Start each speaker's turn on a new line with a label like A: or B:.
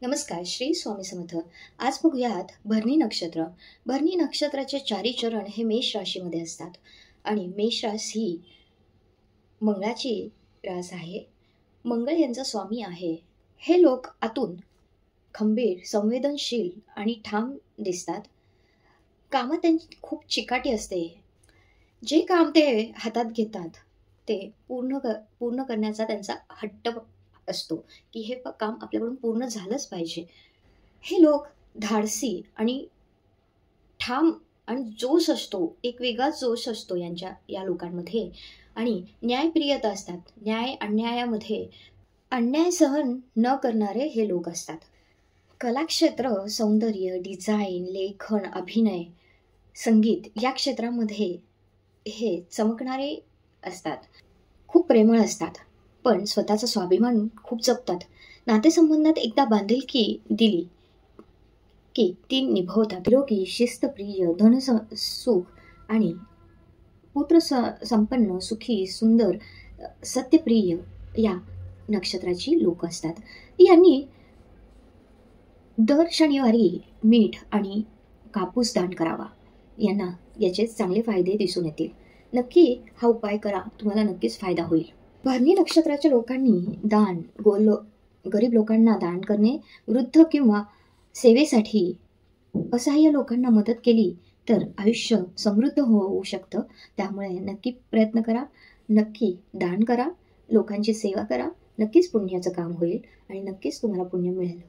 A: नमस्कार, श्री स्वामी समर्थ. आज बघूयात भरणी नक्षत्र. भरणी नक्षत्राचे चारी चरण हे मेष राशीमध्ये असतात आणि मेष रास ही मंगळाची रास आहे. मंगळ यांचा स्वामी आहे. हे लोक आतून खंबीर, संवेदनशील आणि ठाम दिसतात. कामात त्यांची खूप चिकाटी असते. जे काम ते हातात घेतात ते पूर्ण करण्याचा त्यांचा हट्ट असतो की हे काम आपल्याकडून पूर्ण झालंच पाहिजे. हे लोक धाडसी आणि ठाम आणि जोश असतो, एक वेगळाच जोश असतो या लोकांमध्ये आणि न्यायप्रियता असतात. न्याय अन्यायामध्ये अन्याय सहन न करणारे हे लोक असतात. कलाक्षेत्र, सौंदर्य, डिझाईन, लेखन, अभिनय, संगीत या क्षेत्रामध्ये हे चमकणारे असतात. खूप प्रेमळ असतात, पण स्वतःचा स्वाभिमान खूप जपतात. नातेसंबंधात एकदा बांधिलकी दिली की ती निभवतात. निरोगी, शिस्तप्रिय, सुख आणि संपन्न, सुखी, सुंदर, सत्यप्रिय या नक्षत्राची लोक असतात. यांनी दर शनिवारी मीठ आणि कापूस दान करावा. यांना याचे चांगले फायदे दिसून येतील. नक्की हा उपाय करा, तुम्हाला नक्कीच फायदा होईल. भरणी नक्षत्राच्या लोकांनी गरीब लोकांना दान करणे, वृद्ध किंवा सेवेसाठी असहाय्य लोकांना मदत केली तर आयुष्य समृद्ध होऊ शकतं. त्यामुळे नक्की प्रयत्न करा, नक्की दान करा, लोकांची सेवा करा. नक्कीच पुण्याचं काम होईल आणि नक्कीच तुम्हाला पुण्य मिळेल.